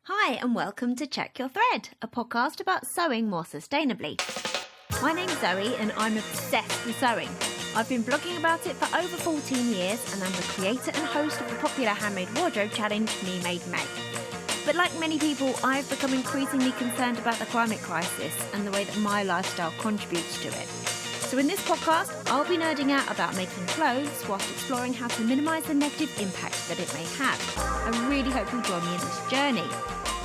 Hi and welcome to Check Your Thread, a podcast about sewing more sustainably. My name's Zoe and I'm obsessed with sewing. I've been blogging about it for over 14 years and I'm the creator and host of the popular handmade wardrobe challenge Me Made May. But like many people, I've become increasingly concerned about the climate crisis and the way that my lifestyle contributes to it. So in this podcast, I'll be nerding out about making clothes whilst exploring how to minimise the negative impact that it may have. I really hope you'll join me in this journey.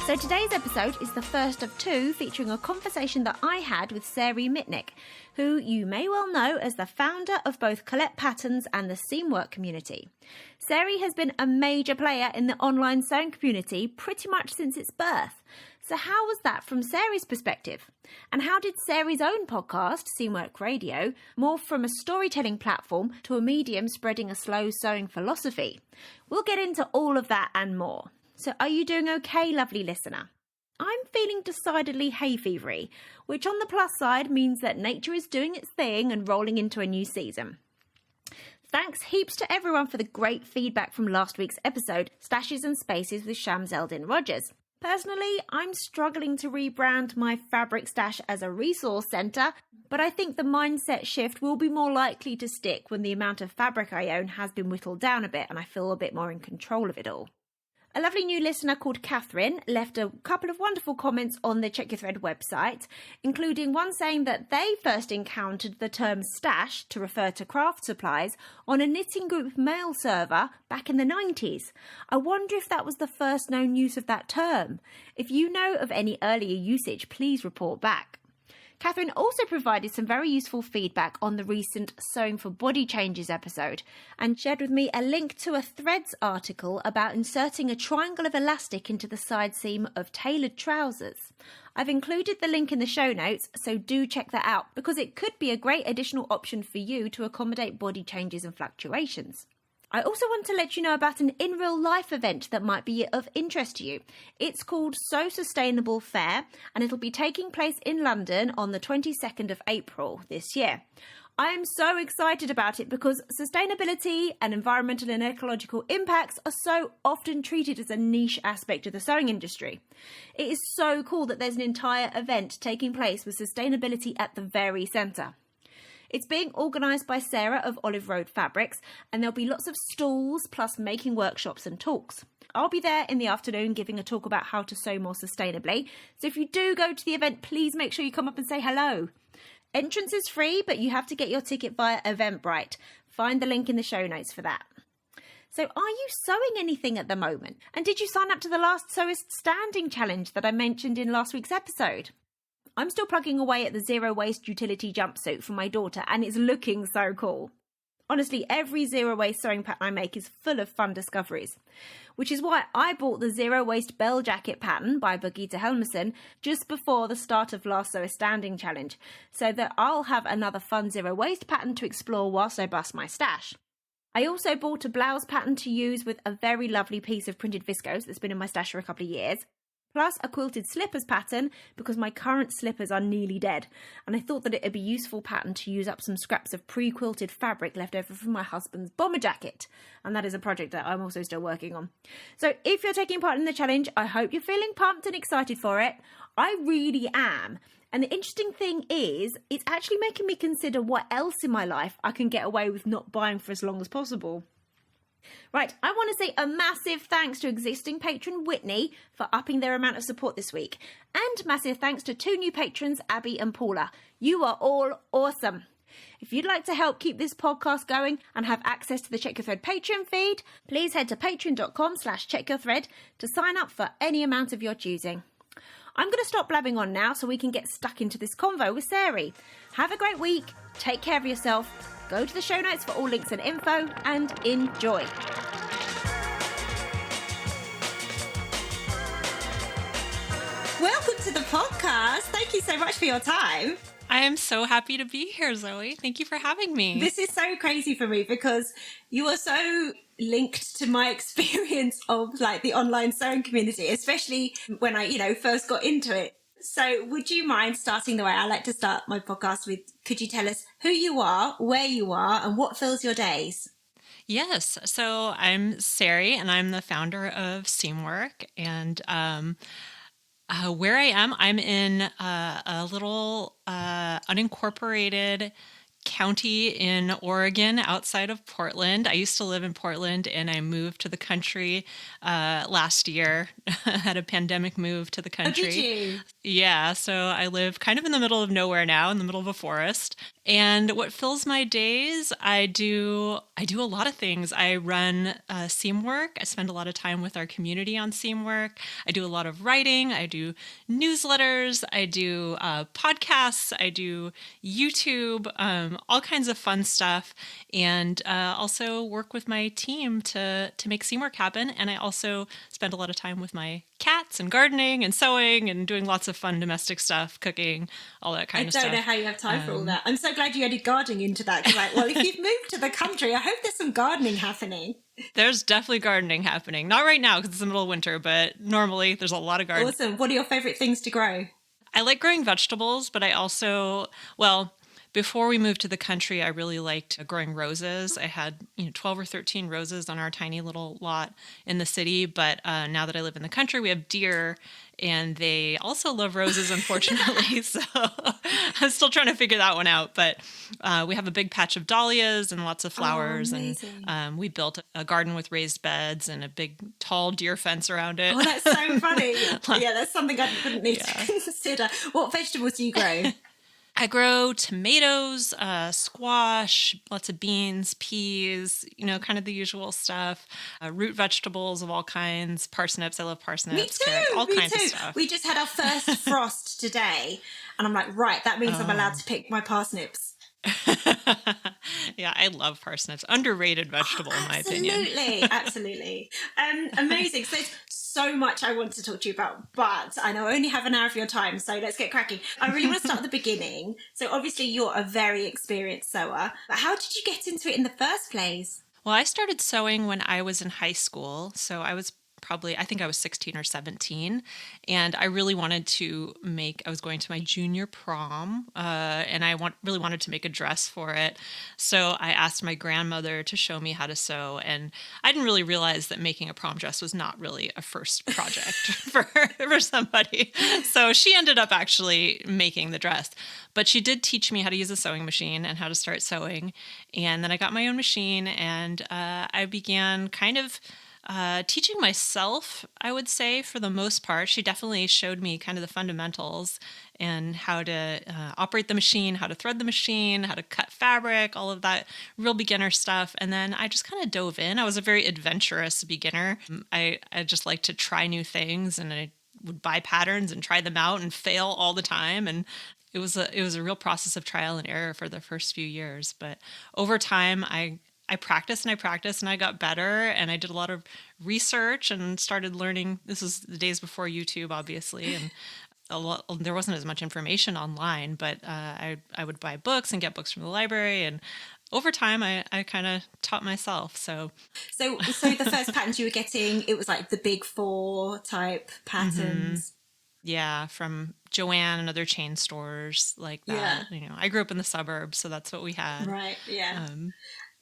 So today's episode is the first of two featuring a conversation that I had with Sarai Mitnick, who you may well know as the founder of both Colette Patterns and the Seamwork community. Sarai has been a major player in the online sewing community pretty much since its birth. So how was that from Sarai's perspective? And how did Sarai's own podcast, Seamwork Radio, morph from a storytelling platform to a medium spreading a slow sewing philosophy? We'll get into all of that and more. So are you doing okay, lovely listener? I'm feeling decidedly hay fevery, which on the plus side means that nature is doing its thing and rolling into a new season. Thanks heaps to everyone for the great feedback from last week's episode, Stashes and Spaces with Shams Eldin Rogers. Personally, I'm struggling to rebrand my fabric stash as a resource centre, but I think the mindset shift will be more likely to stick when the amount of fabric I own has been whittled down a bit and I feel a bit more in control of it all. A lovely new listener called Catherine left a couple of wonderful comments on the Check Your Thread website, including one saying that they first encountered the term stash to refer to craft supplies on a knitting group mail server back in the 90s. I wonder if that was the first known use of that term. If you know of any earlier usage, please report back. Catherine also provided some very useful feedback on the recent Sewing for Body Changes episode and shared with me a link to a Threads article about inserting a triangle of elastic into the side seam of tailored trousers. I've included the link in the show notes, so do check that out because it could be a great additional option for you to accommodate body changes and fluctuations. I also want to let you know about an in real life event that might be of interest to you. It's called So Sustainable Fair and it'll be taking place in London on the 22nd of April this year. I am so excited about it because sustainability and environmental and ecological impacts are so often treated as a niche aspect of the sewing industry. It is so cool that there's an entire event taking place with sustainability at the very centre. It's being organised by Sarah of Olive Road Fabrics and there'll be lots of stalls plus making workshops and talks. I'll be there in the afternoon giving a talk about how to sew more sustainably. So if you do go to the event, please make sure you come up and say hello. Entrance is free, but you have to get your ticket via Eventbrite. Find the link in the show notes for that. So are you sewing anything at the moment? And did you sign up to the last Sewist Standing Challenge that I mentioned in last week's episode? I'm still plugging away at the zero waste utility jumpsuit for my daughter and it's looking so cool. Honestly, every zero waste sewing pattern I make is full of fun discoveries, which is why I bought the zero waste bell jacket pattern by Birgitta Helmerson just before the start of last Sew a Standing Challenge, so that I'll have another fun zero waste pattern to explore whilst I bust my stash. I also bought a blouse pattern to use with a very lovely piece of printed viscose that's been in my stash for a couple of years, plus a quilted slippers pattern because my current slippers are nearly dead and I thought that it would be a useful pattern to use up some scraps of pre-quilted fabric left over from my husband's bomber jacket, and that is a project that I'm also still working on. So if you're taking part in the challenge, I hope you're feeling pumped and excited for it. I really am. And the interesting thing is, it's actually making me consider what else in my life I can get away with not buying for as long as possible. Right, I want to say a massive thanks to existing patron Whitney for upping their amount of support this week. And massive thanks to two new patrons, Abby and Paula. You are all awesome. If you'd like to help keep this podcast going and have access to the Check Your Thread Patreon feed, please head to patreon.com/checkyourthread to sign up for any amount of your choosing. I'm going to stop blabbing on now so we can get stuck into this convo with Sarai. Have a great week, take care of yourself, go to the show notes for all links and info, and enjoy. Welcome to the podcast. Thank you so much for your time. I am so happy to be here, Zoe. Thank you for having me. This is so crazy for me because you are so linked to my experience of like the online sewing community, especially when I, first got into it. So would you mind starting the way I like to start my podcast with, could you tell us who you are, where you are, and what fills your days? Yes. So I'm Sarai, and I'm the founder of Seamwork. And where I am, I'm in a little unincorporated county in Oregon outside of Portland. I used to live in Portland and I moved to the country last year. Had a pandemic move to the Oh, did country. you? Yeah, so I live kind of in the middle of nowhere now, in the middle of a forest. And what fills my days, I do a lot of things. I run Seamwork. I spend a lot of time with our community on Seamwork. I do a lot of writing. I do newsletters. I do podcasts. I do YouTube. All kinds of fun stuff, and also work with my team to make Seamwork happen. And I also spend a lot of time with my cats and gardening and sewing and doing lots of fun domestic stuff, cooking, all that kind of stuff. I don't know how you have time for all that. I'm so glad you added gardening into that. Cause well, if you've moved to the country, I hope there's some gardening happening. There's definitely gardening happening. Not right now because it's the middle of winter, but normally there's a lot of gardening. Awesome. What are your favorite things to grow? I like growing vegetables, but I also, well, before we moved to the country, I really liked growing roses. I had 12 or 13 roses on our tiny little lot in the city. But now that I live in the country, we have deer, and they also love roses, unfortunately. So I'm still trying to figure that one out. But we have a big patch of dahlias and lots of flowers. And we built a garden with raised beds and a big, tall deer fence around it. Oh, that's so funny. Yeah, that's something I wouldn't need to consider. What vegetables do you grow? I grow tomatoes, squash, lots of beans, peas, kind of the usual stuff, root vegetables of all kinds, parsnips. I love parsnips, Me too, carrots, all kinds of stuff. We just had our first frost today, and I'm like, right, that means I'm allowed to pick my parsnips. Yeah, I love parsnips. Underrated vegetable, in my opinion. Absolutely. Amazing. So there's so much I want to talk to you about, but I know I only have an hour of your time, so let's get cracking. I really want to start at the beginning. So obviously you're a very experienced sewer, but how did you get into it in the first place? Well, I started sewing when I was in high school. So I think I was 16 or 17, and I really wanted to I was going to my junior prom, and I really wanted to make a dress for it. So I asked my grandmother to show me how to sew, and I didn't really realize that making a prom dress was not really a first project for somebody. So she ended up actually making the dress, but she did teach me how to use a sewing machine and how to start sewing. And then I got my own machine, and I began kind of teaching myself, I would say, for the most part. She definitely showed me kind of the fundamentals and how to operate the machine, how to thread the machine, how to cut fabric, all of that real beginner stuff. And then I just kind of dove in. I was a very adventurous beginner. I just like to try new things, and I would buy patterns and try them out and fail all the time. And it was a real process of trial and error for the first few years. But over time, I practiced and I got better, and I did a lot of research and started learning. This was the days before YouTube, obviously, and there wasn't as much information online, but I would buy books and get books from the library, and over time I kind of taught myself. So the first patterns you were getting, it was like the big four type patterns. Mm-hmm. Yeah, from Joann and other chain stores like that. Yeah. I grew up in the suburbs, so that's what we had. Right, yeah.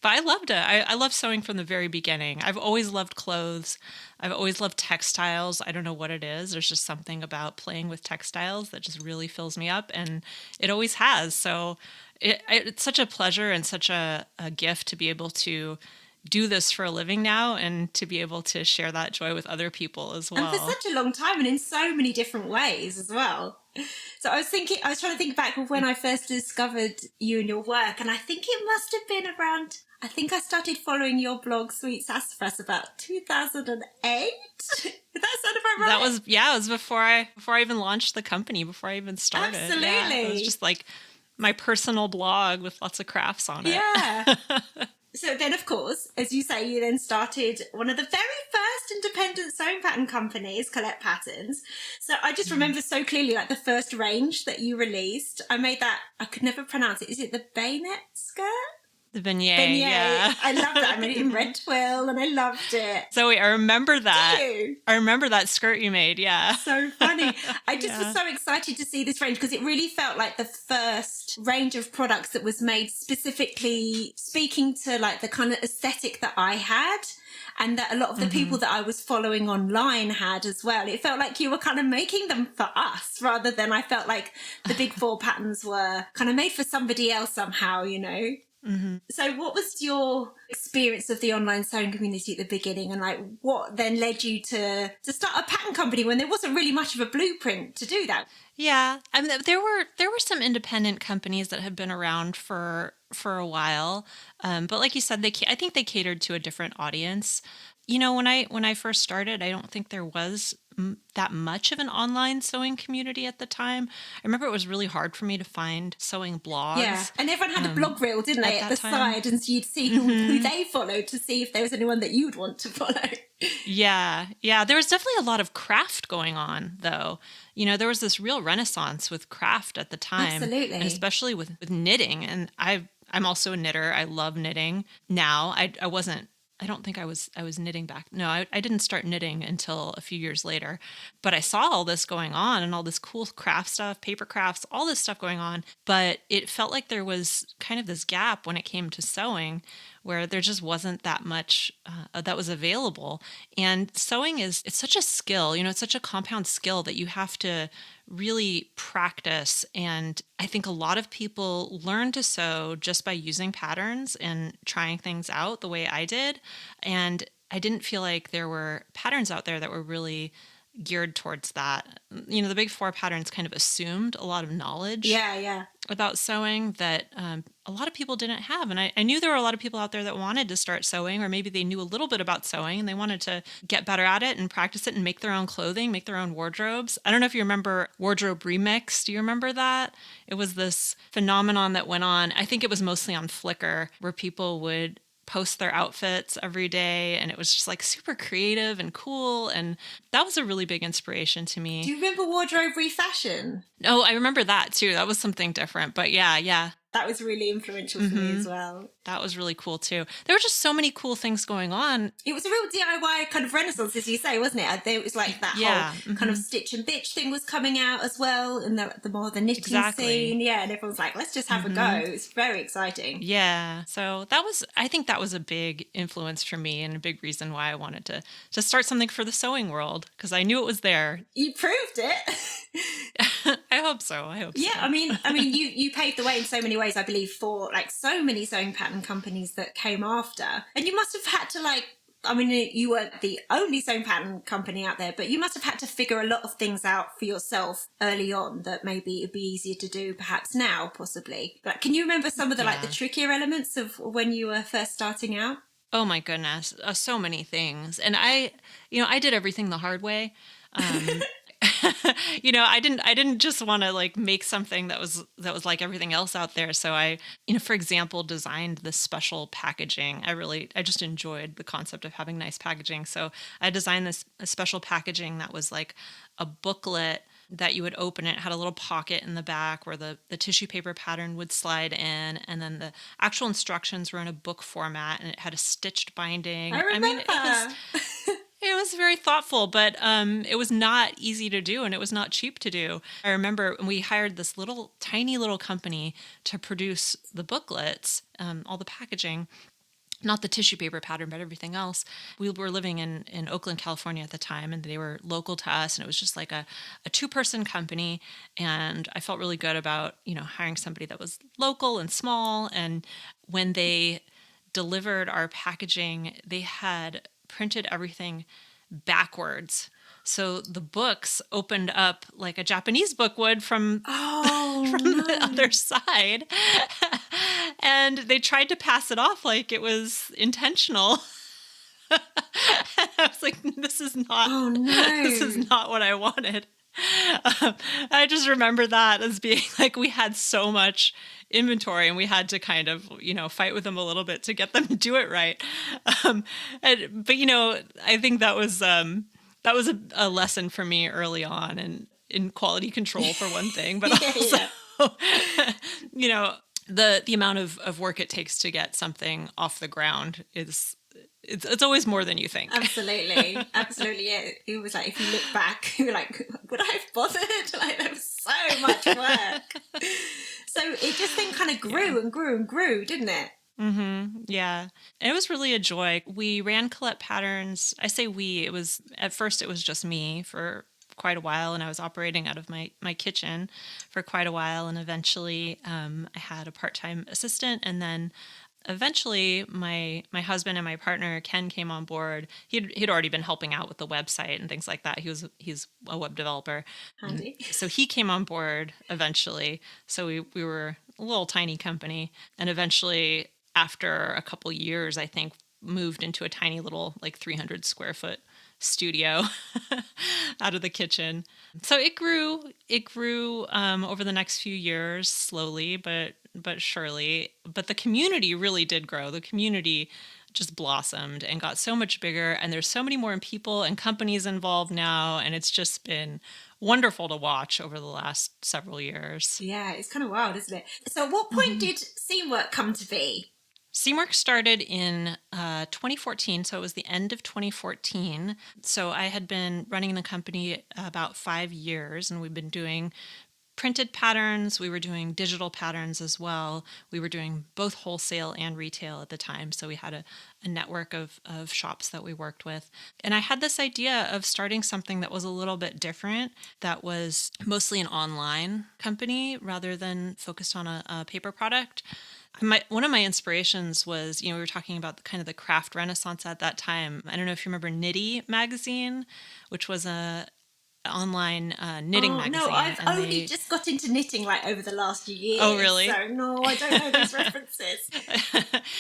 But I loved it. I loved sewing from the very beginning. I've always loved clothes. I've always loved textiles. I don't know what it is. There's just something about playing with textiles that just really fills me up, and it always has. So it's such a pleasure and such a gift to be able to do this for a living now, and to be able to share that joy with other people as well. And for such a long time, and in so many different ways as well. So I was trying to think back of when I first discovered you and your work, and I think it must have been around, I think I started following your blog, Sweet Sassafras, about 2008. Does that sound about right? It was before I even launched the company, before I even started. Absolutely. Yeah, it was just like my personal blog with lots of crafts on it. Yeah. So then, of course, as you say, you then started one of the very first independent sewing pattern companies, Colette Patterns. So I just remember so clearly, like the first range that you released. I made that, I could never pronounce it. Is it the bayonet skirt? The beignet, Beignet. yeah. I love that. I made it in red twill and I loved it. Zoe, I remember that. Do you? I remember that skirt you made, yeah. So funny. I just Yeah. was so excited to see this range because it really felt like the first range of products that was made specifically speaking to like the kind of aesthetic that I had and that a lot of the people that I was following online had as well. It felt like you were kind of making them for us rather than I felt like the big four patterns were kind of made for somebody else somehow, you know? So what was your experience of the online sewing community at the beginning, and like what then led you to start a pattern company when there wasn't really much of a blueprint to do that? Yeah, I mean, there were some independent companies that had been around for a while, but like you said, I think they catered to a different audience. You know, when I first started, I don't think there was that much of an online sewing community at the time. I remember it was really hard for me to find sewing blogs. Yeah, and everyone had a blog reel, didn't they, at the side, and so you'd see who they followed to see if there was anyone that you'd want to follow. Yeah. There was definitely a lot of craft going on, though. You know, there was this real renaissance with craft at the time. Absolutely. And especially with knitting. And I'm also a knitter. I love knitting. Now, I don't think I was knitting back. No, I didn't start knitting until a few years later. But I saw all this going on and all this cool craft stuff, paper crafts, all this stuff going on. But it felt like there was kind of this gap when it came to sewing where there just wasn't that much that was available. And sewing it's such a skill, you know, it's such a compound skill that you have to really practice. And I think a lot of people learn to sew just by using patterns and trying things out the way I did. And I didn't feel like there were patterns out there that were really geared towards that. You know, the big four patterns kind of assumed a lot of knowledge about sewing that a lot of people didn't have. And I knew there were a lot of people out there that wanted to start sewing, or maybe they knew a little bit about sewing and they wanted to get better at it and practice it and make their own clothing, make their own wardrobes. I don't know if you remember Wardrobe Remix. Do you remember that? It was this phenomenon that went on. I think it was mostly on Flickr, where people would post their outfits every day, and it was just like super creative and cool, and that was a really big inspiration to me. Do you remember Wardrobe Refashion? Oh, I remember that too. That was something different, but yeah. That was really influential for me as well. That was really cool too. There were just so many cool things going on. It was a real DIY kind of renaissance, as you say, wasn't it? It was like that whole kind of stitch and bitch thing was coming out as well, and the more the knitting scene. Yeah, and everyone's like, let's just have a go. It's very exciting. Yeah. So I think that was a big influence for me and a big reason why I wanted to start something for the sewing world, because I knew it was there. You proved it. I hope so. Yeah, I mean, you paved the way in so many ways, I believe, for like so many sewing pattern companies that came after. And you must have had to you weren't the only sewing pattern company out there, but you must have had to figure a lot of things out for yourself early on that maybe it'd be easier to do perhaps now, possibly. But can you remember some of the the trickier elements of when you were first starting out? Oh my goodness, so many things. And I did everything the hard way. You know, I didn't just want to like make something that was like everything else out there. So I, for example, designed this special packaging. I just enjoyed the concept of having nice packaging. So I designed this special packaging that was like a booklet that you would open. It had a little pocket in the back where the tissue paper pattern would slide in, and then the actual instructions were in a book format, and it had a stitched binding. I remember. It was very thoughtful, but it was not easy to do, and it was not cheap to do. I remember we hired this tiny little company to produce the booklets, all the packaging, not the tissue paper pattern, but everything else. We were living in Oakland, California at the time, and they were local to us, and it was just like a two-person company, and I felt really good about, hiring somebody that was local and small. And when they delivered our packaging, they had printed everything backwards. So the books opened up like a Japanese book would from the other side. And they tried to pass it off like it was intentional. And I was like, this is not what I wanted. I just remember that as being like, we had so much inventory and we had to kind of, fight with them a little bit to get them to do it right. But I think that was a lesson for me early on, and in quality control for one thing, but also, the amount of work it takes to get something off the ground is it's always more than you think. Absolutely. Yeah. It was like, if you look back, you're like, would I have bothered? Like, there was so much work. So it just then kind of grew and grew and grew, didn't it? Mm-hmm. Yeah. And it was really a joy. We ran Colette Patterns. I say we, at first it was just me for quite a while, and I was operating out of my kitchen for quite a while. And eventually I had a part-time assistant, and then eventually my husband and my partner Ken came on board. He'd already been helping out with the website and things like that. He's a web developer. Handy. So he came on board eventually. So we were a little tiny company, and eventually after a couple years, I think, moved into a tiny little 300 square foot studio out of the kitchen. So it grew over the next few years, slowly but surely. But the community really did grow. The community just blossomed and got so much bigger, and there's so many more people and companies involved now, and it's just been wonderful to watch over the last several years. Yeah, it's kind of wild, isn't it? So at what point did Seamwork come to be? Seamwork started in 2014, so it was the end of 2014. So I had been running the company about 5 years, and we've been doing printed patterns. We were doing digital patterns as well. We were doing both wholesale and retail at the time. So we had a network of shops that we worked with. And I had this idea of starting something that was a little bit different, that was mostly an online company rather than focused on a paper product. One of my inspirations was, we were talking about the craft renaissance at that time. I don't know if you remember Knitty magazine, which was a online knitting magazine. No, I've only just got into knitting over the last year. Oh, really? So no, I don't know these references.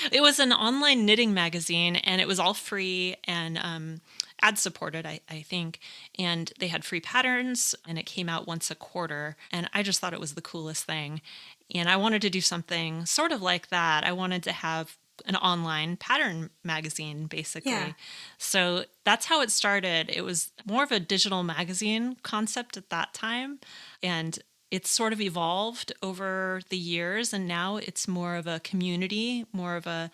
It was an online knitting magazine, and it was all free and ad supported, I think. And they had free patterns, and it came out once a quarter. And I just thought it was the coolest thing. And I wanted to do something sort of like that. I wanted to have an online pattern magazine, basically. Yeah. So that's how it started. It was more of a digital magazine concept at that time. And it's sort of evolved over the years. And now it's more of a community, more of a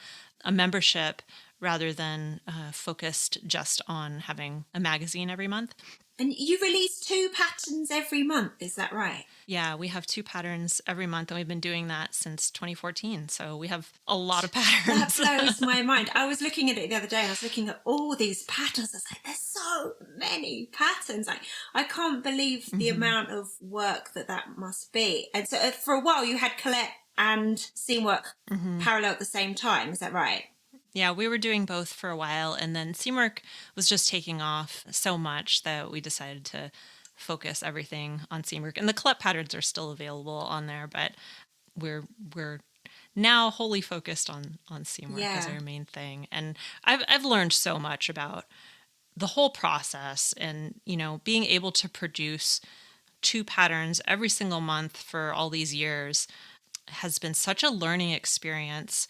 membership, rather than focused just on having a magazine every month. And you release 2 patterns every month, is that right? Yeah, we have 2 patterns every month, and we've been doing that since 2014. So we have a lot of patterns. That blows my mind. I was looking at it the other day, and I was looking at all these patterns. I was like, there's so many patterns. I can't believe the amount of work that must be. And so for a while, you had Colette and Seamwork parallel at the same time. Is that right? Yeah, we were doing both for a while, and then Seamwork was just taking off so much that we decided to focus everything on Seamwork. And the Colette patterns are still available on there, but we're now wholly focused on Seamwork as our main thing. And I've learned so much about the whole process, and being able to produce 2 patterns every single month for all these years has been such a learning experience.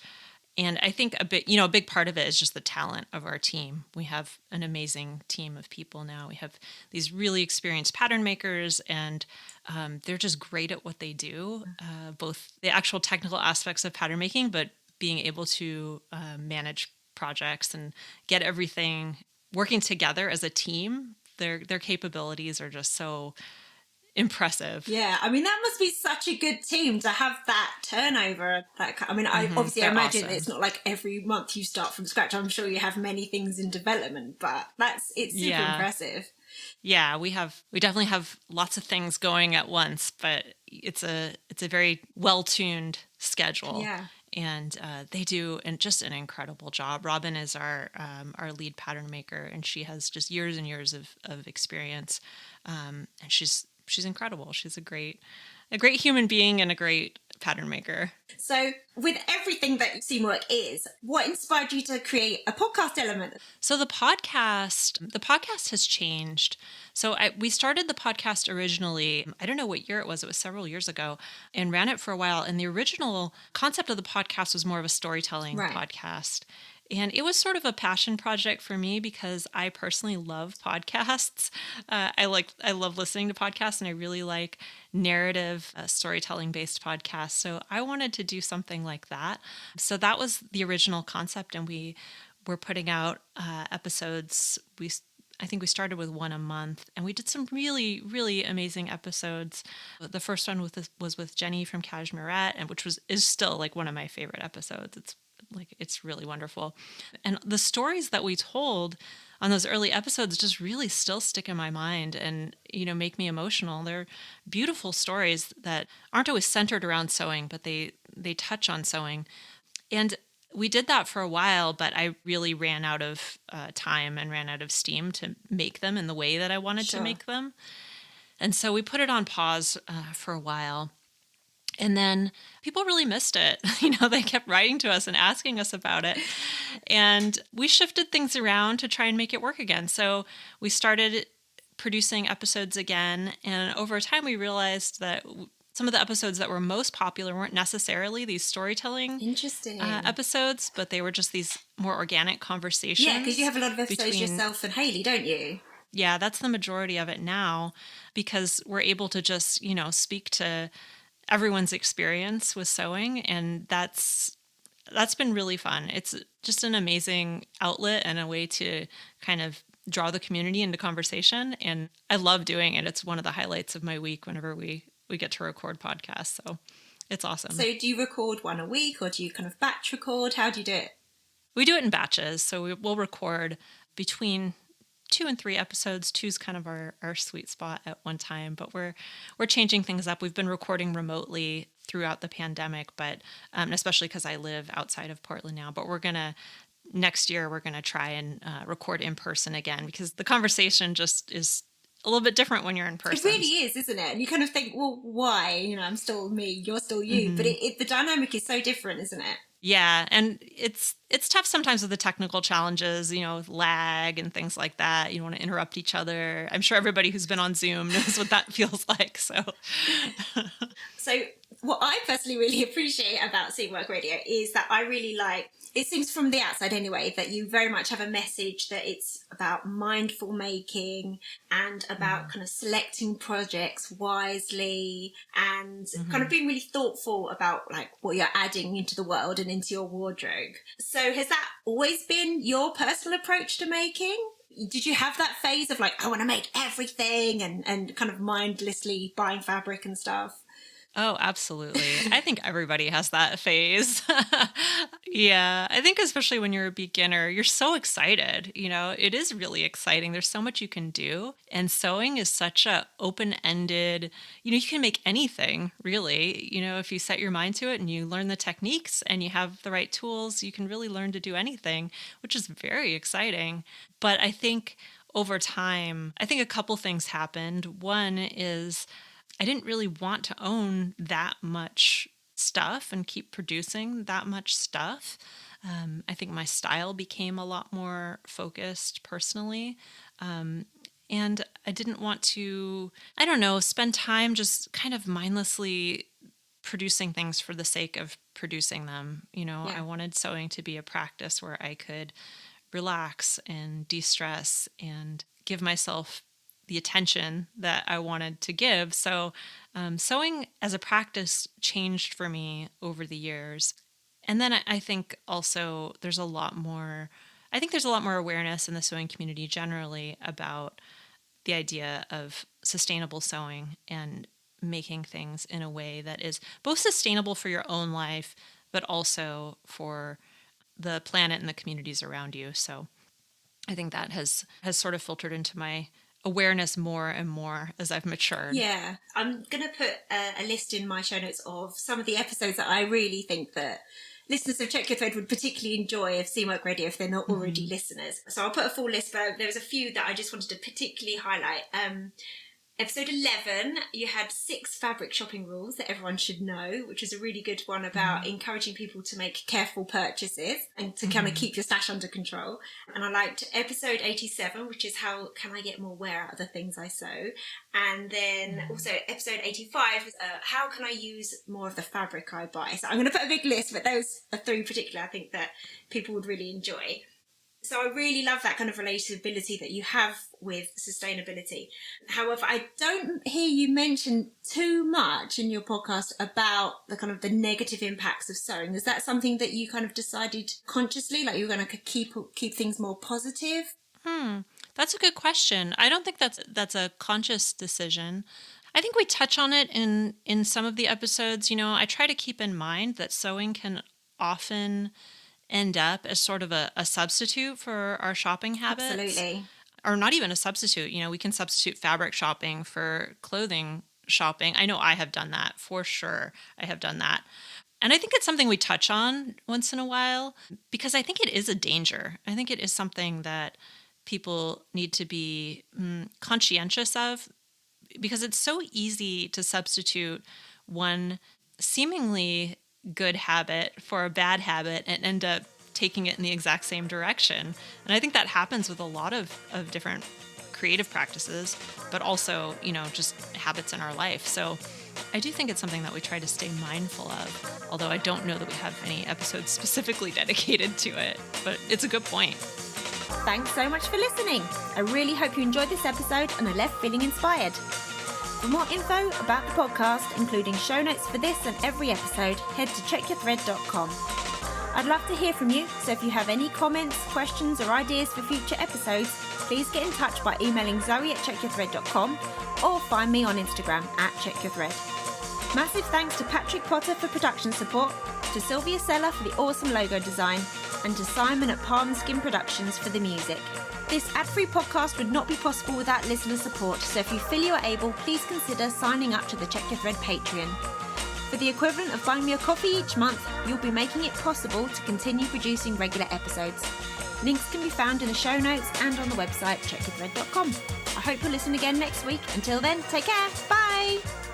And I think a big part of it is just the talent of our team. We have an amazing team of people now. We have these really experienced pattern makers, and they're just great at what they do, both the actual technical aspects of pattern making, but being able to manage projects and get everything working together as a team. Their capabilities are just so impressive. Yeah, I mean, that must be such a good team to have that turnover. I imagine awesome. It's not like every month you start from scratch. I'm sure you have many things in development, but it's super impressive. Yeah, we definitely have lots of things going at once, but it's a very well-tuned schedule. Yeah. And they do just an incredible job. Robin is our lead pattern maker, and she has just years and years of experience, and she's incredible. She's a great human being and a great pattern maker. So with everything that Seamwork is, what inspired you to create a podcast element? So the podcast has changed. So we started the podcast originally, I don't know what year it was several years ago, and ran it for a while. And the original concept of the podcast was more of a storytelling podcast. And it was sort of a passion project for me because I personally love podcasts. I love listening to podcasts, and I really like narrative storytelling based podcasts. So I wanted to do something like that. So that was the original concept, and we were putting out episodes. I think we started with one a month, and we did some really, really amazing episodes. The first one was with Jenny from Cashmerette, and which is still like one of my favorite episodes. It's really wonderful. And the stories that we told on those early episodes just really still stick in my mind and, make me emotional. They're beautiful stories that aren't always centered around sewing, but they touch on sewing. And we did that for a while, but I really ran out of time and ran out of steam to make them in the way that I wanted to make them. And so we put it on pause for a while. And then people really missed it. They kept writing to us and asking us about it. And we shifted things around to try and make it work again. So we started producing episodes again. And over time, we realized that some of the episodes that were most popular weren't necessarily these storytelling episodes, but they were just these more organic conversations. Yeah, because you have a lot of episodes yourself and Hayley, don't you? Yeah, that's the majority of it now, because we're able to just, speak to everyone's experience with sewing, and that's been really fun. It's just an amazing outlet and a way to kind of draw the community into conversation, and I love doing it. It's one of the highlights of my week whenever we get to record podcasts, so it's awesome. So do you record one a week, or do you kind of batch record? How do you do it? We do it in batches, so we'll record between 2 and 3 episodes. 2's kind of our sweet spot at one time, but we're changing things up. We've been recording remotely throughout the pandemic, but especially because I live outside of Portland now, but next year we're going to try and record in person again, because the conversation just is a little bit different when you're in person. It really is, isn't it? And you kind of think, well, why? I'm still me, you're still you. Mm-hmm. But the dynamic is so different, isn't it? Yeah, and it's tough sometimes with the technical challenges, with lag and things like that. You don't want to interrupt each other. I'm sure everybody who's been on Zoom knows what that feels like. So what I personally really appreciate about Seamwork Radio is that I really like, it seems from the outside anyway, that you very much have a message that it's about mindful making and about kind of selecting projects wisely and kind of being really thoughtful about like what you're adding into the world and into your wardrobe. So has that always been your personal approach to making? Did you have that phase of like, I want to make everything and kind of mindlessly buying fabric and stuff? Oh, absolutely. I think everybody has that phase. Yeah, I think especially when you're a beginner, you're so excited. It is really exciting. There's so much you can do. And sewing is such a open-ended, you can make anything, really. If you set your mind to it and you learn the techniques and you have the right tools, you can really learn to do anything, which is very exciting. But I think over time, a couple things happened. One is I didn't really want to own that much stuff and keep producing that much stuff. I think my style became a lot more focused personally. And I didn't want to, spend time just kind of mindlessly producing things for the sake of producing them. I wanted sewing to be a practice where I could relax and de-stress and give myself the attention that I wanted to give. So sewing as a practice changed for me over the years. And then I think also there's a lot more awareness in the sewing community generally about the idea of sustainable sewing and making things in a way that is both sustainable for your own life, but also for the planet and the communities around you. So I think that has sort of filtered into my awareness more and more as I've matured. Yeah, I'm going to put a list in my show notes of some of the episodes that I really think that listeners of Check Your Thread would particularly enjoy of Seamwork Radio if they're not already listeners. So I'll put a full list, but there was a few that I just wanted to particularly highlight. Episode 11, you had 6 fabric shopping rules that everyone should know, which is a really good one about encouraging people to make careful purchases and to kind of keep your stash under control. And I liked episode 87, which is how can I get more wear out of the things I sew. And then also episode 85 is how can I use more of the fabric I buy. So I'm going to put a big list, but those are 3 particular I think that people would really enjoy. So I really love that kind of relatability that you have with sustainability. However, I don't hear you mention too much in your podcast about the kind of the negative impacts of sewing. Is that something that you kind of decided consciously, like you were going to keep things more positive? That's a good question. I don't think that's a conscious decision. I think we touch on it in some of the episodes. You know, I try to keep in mind that sewing can often end up as sort of a substitute for our shopping habits. Absolutely. Or not even a substitute. You know, we can substitute fabric shopping for clothing shopping. I know I have done that for sure. I have done that. And I think it's something we touch on once in a while because I think it is a danger. I think it is something that people need to be conscientious of because it's so easy to substitute one seemingly good habit for a bad habit and end up taking it in the exact same direction. And I think that happens with a lot of different creative practices, but also, you know, just habits in our life. So I do think it's something that we try to stay mindful of, although I don't know that we have any episodes specifically dedicated to it, but it's a good point. Thanks so much for listening. I really hope you enjoyed this episode and are left feeling inspired. For more info about the podcast, including show notes for this and every episode, head to checkyourthread.com. I'd love to hear from you, so if you have any comments, questions or ideas for future episodes, please get in touch by emailing zoe@checkyourthread.com or find me on Instagram @checkyourthread. Massive thanks to Patrick Potter for production support, to Sylvia Seller for the awesome logo design, and to Simon at Palm Skin Productions for the music. This ad-free podcast would not be possible without listener support, so if you feel you are able, please consider signing up to the Check Your Thread Patreon. For the equivalent of buying me a coffee each month, you'll be making it possible to continue producing regular episodes. Links can be found in the show notes and on the website checkyourthread.com. I hope you'll listen again next week. Until then, take care. Bye!